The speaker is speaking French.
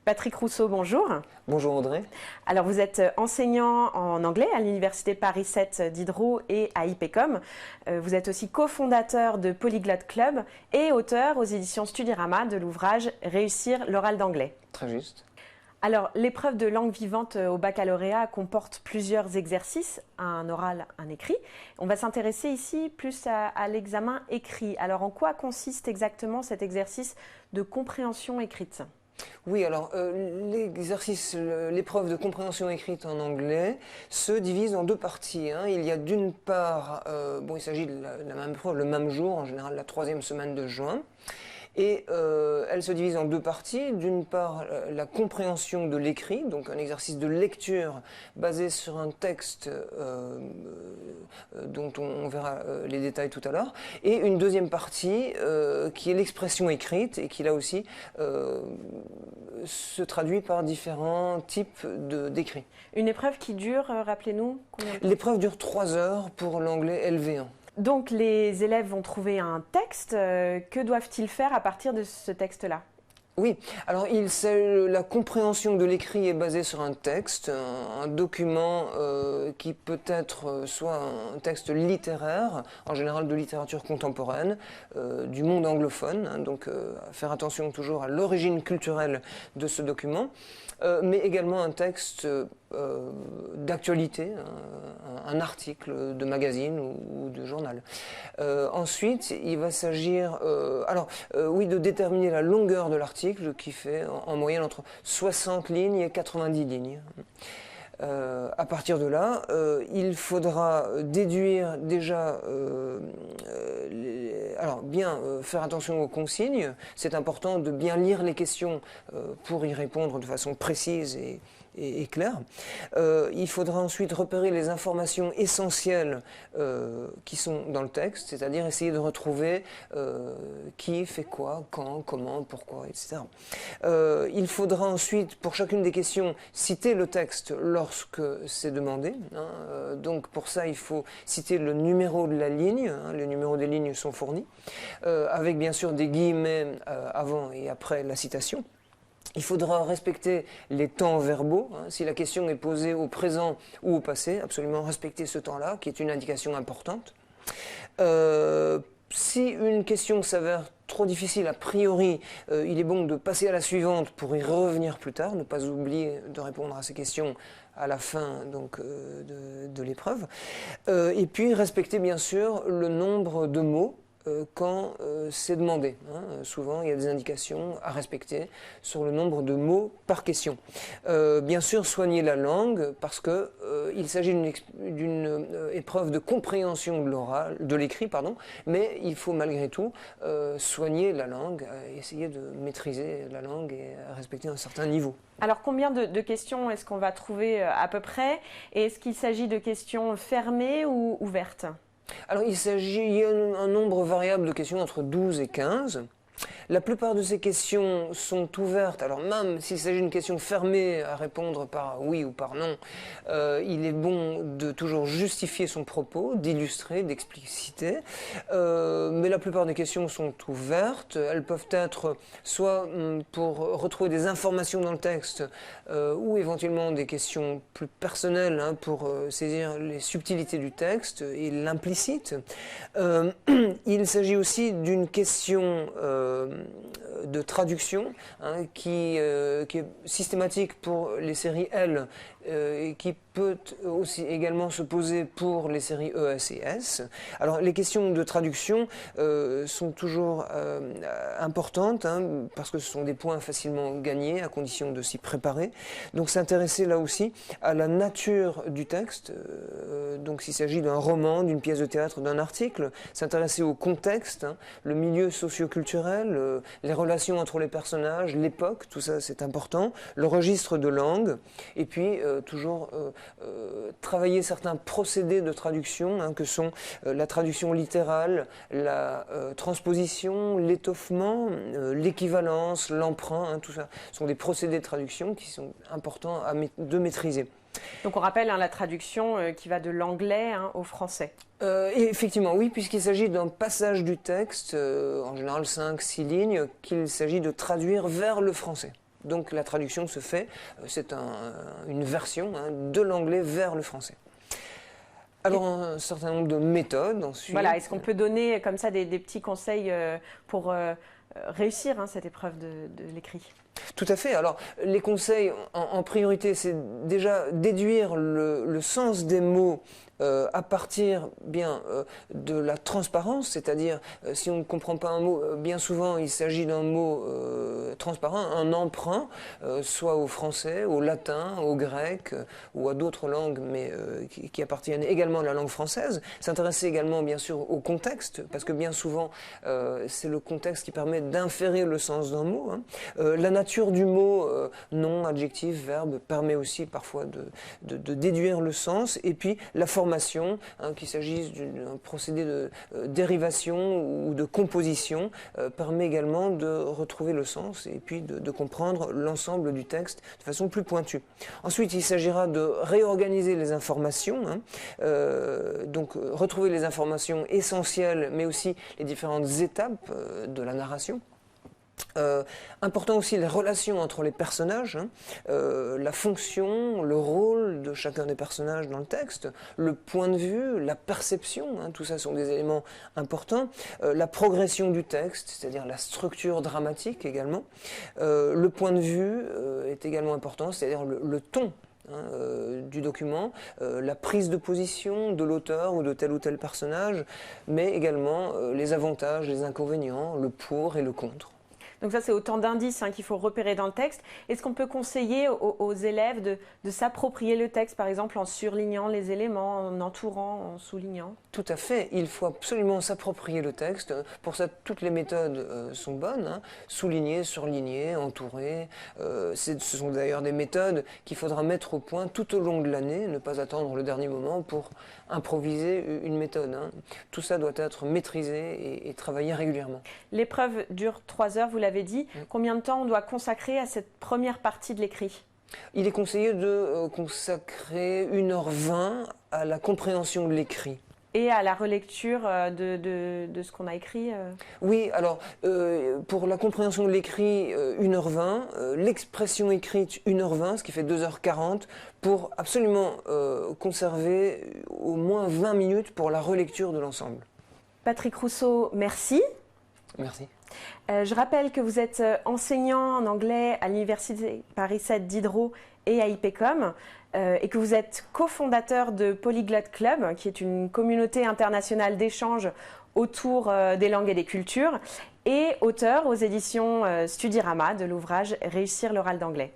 Patrick Rousseau, bonjour. Bonjour Audrey. Alors vous êtes enseignant en anglais à l'Université Paris 7 Diderot et à IPCOM. Vous êtes aussi cofondateur de Polyglot Club et auteur aux éditions Studirama de l'ouvrage Réussir l'oral d'anglais. Très juste. Alors l'épreuve de langue vivante au baccalauréat comporte plusieurs exercices, un oral, un écrit. On va s'intéresser ici plus à l'examen écrit. Alors en quoi consiste exactement cet exercice de compréhension écrite ? Oui, alors l'épreuve de compréhension écrite en anglais se divise en deux parties. Il y a d'une part, il s'agit de la même épreuve le même jour, en général la 3e semaine de juin. Et elle se divise en deux parties. D'une part, la compréhension de l'écrit, donc un exercice de lecture basé sur un texte dont on verra les détails tout à l'heure. Et une deuxième partie qui est l'expression écrite et qui là aussi se traduit par différents types d'écrits. Une épreuve qui dure, rappelez-nous, combien de temps ? L'épreuve dure 3 heures pour l'anglais LV1. Donc les élèves vont trouver un texte. Que doivent-ils faire à partir de ce texte-là ? Oui, alors la compréhension de l'écrit est basée sur un texte, un document qui peut être soit un texte littéraire, en général de littérature contemporaine, du monde anglophone, donc faire attention toujours à l'origine culturelle de ce document, mais également un texte d'actualité, un article de magazine ou de journal. Ensuite, il va s'agir de déterminer la longueur de l'article qui fait en moyenne entre 60 lignes et 90 lignes. À partir de là, il faudra déduire déjà, faire attention aux consignes. C'est important de bien lire les questions pour y répondre de façon précise et claire. Il faudra ensuite repérer les informations essentielles qui sont dans le texte, c'est-à-dire essayer de retrouver qui fait quoi, quand, comment, pourquoi, etc. Il faudra ensuite, pour chacune des questions, citer le texte lorsque c'est demandé. Donc pour ça, il faut citer le numéro de la ligne. Les numéros des lignes sont fournis, avec bien sûr des guillemets avant et après la citation. Il faudra respecter les temps verbaux. Si la question est posée au présent ou au passé, absolument respecter ce temps-là, qui est une indication importante. Si une question s'avère trop difficile a priori, il est bon de passer à la suivante pour y revenir plus tard, ne pas oublier de répondre à ces questions à la fin de l'épreuve. Et puis respecter bien sûr le nombre de mots quand c'est demandé. Souvent, il y a des indications à respecter sur le nombre de mots par question. Bien sûr, soigner la langue parce que il s'agit d'une épreuve de compréhension de l'écrit, mais il faut malgré tout soigner la langue, essayer de maîtriser la langue et respecter un certain niveau. Alors combien de questions est-ce qu'on va trouver à peu près ? Et est-ce qu'il s'agit de questions fermées ou ouvertes ? Alors il y a un nombre variable de questions entre 12 et 15. La plupart de ces questions sont ouvertes, alors même s'il s'agit d'une question fermée à répondre par oui ou par non, il est bon de toujours justifier son propos, d'illustrer, d'expliciter, mais la plupart des questions sont ouvertes. Elles peuvent être soit pour retrouver des informations dans le texte, ou éventuellement des questions plus personnelles pour saisir les subtilités du texte et l'implicite. Il s'agit aussi d'une question de traduction qui est systématique pour les séries L et qui peut aussi également se poser pour les séries ES et S. Alors les questions de traduction sont toujours importantes parce que ce sont des points facilement gagnés à condition de s'y préparer. Donc s'intéresser là aussi à la nature du texte, donc s'il s'agit d'un roman, d'une pièce de théâtre, d'un article, s'intéresser au contexte, le milieu socio-culturel, les relations entre les personnages, l'époque, tout ça c'est important, le registre de langue, et puis toujours travailler certains procédés de traduction que sont la traduction littérale, la transposition, l'étoffement, l'équivalence, l'emprunt, tout ça sont des procédés de traduction qui sont importants de maîtriser. Donc on rappelle la traduction qui va de l'anglais au français. Effectivement, oui, puisqu'il s'agit d'un passage du texte, en général 5-6 lignes, qu'il s'agit de traduire vers le français. Donc la traduction se fait, c'est une version de l'anglais vers le français. Alors un certain nombre de méthodes ensuite. Voilà, est-ce qu'on peut donner comme ça des petits conseils pour réussir cette épreuve de l'écrit ? Tout à fait. Alors, les conseils en priorité, c'est déjà déduire le sens des mots à partir de la transparence, c'est-à-dire si on ne comprend pas un mot, bien souvent il s'agit d'un mot transparent, un emprunt, soit au français, au latin, au grec ou à d'autres langues, mais qui appartiennent également à la langue française. S'intéresser également bien sûr au contexte, parce que bien souvent c'est le contexte qui permet d'inférer le sens d'un mot. La nature du mot, nom, adjectif, verbe, permet aussi parfois de déduire le sens, et puis la formation, qu'il s'agisse d'un procédé de dérivation ou de composition, permet également de retrouver le sens et puis de comprendre l'ensemble du texte de façon plus pointue. Ensuite, il s'agira de réorganiser les informations, donc retrouver les informations essentielles, mais aussi les différentes étapes de la narration. Important aussi les relations entre les personnages, la fonction, le rôle de chacun des personnages dans le texte, le point de vue, la perception, tout ça sont des éléments importants, la progression du texte, c'est-à-dire la structure dramatique également, le point de vue est également important, c'est-à-dire le ton du document, la prise de position de l'auteur ou tel personnage, mais également les avantages, les inconvénients, le pour et le contre. Donc ça, c'est autant d'indices qu'il faut repérer dans le texte. Est-ce qu'on peut conseiller aux élèves de s'approprier le texte, par exemple en surlignant les éléments, en entourant, en soulignant ? Tout à fait. Il faut absolument s'approprier le texte. Pour ça, toutes les méthodes sont bonnes. Souligner, surligner, entourer. Ce sont d'ailleurs des méthodes qu'il faudra mettre au point tout au long de l'année, ne pas attendre le dernier moment pour improviser une méthode. Tout ça doit être maîtrisé et travaillé régulièrement. L'épreuve dure 3 heures, vous l'avez dit. Combien de temps on doit consacrer à cette première partie de l'écrit ? Il est conseillé de consacrer 1h20 à la compréhension de l'écrit. Et à la relecture de ce qu'on a écrit Oui, alors pour la compréhension de l'écrit, 1h20, l'expression écrite, 1h20, ce qui fait 2h40, pour absolument conserver au moins 20 minutes pour la relecture de l'ensemble. Patrick Rousseau, merci. Merci. Je rappelle que vous êtes enseignant en anglais à l'Université Paris 7 Diderot et à IPCOM et que vous êtes cofondateur de Polyglot Club, qui est une communauté internationale d'échange autour des langues et des cultures, et auteur aux éditions Studirama de l'ouvrage Réussir l'oral d'anglais.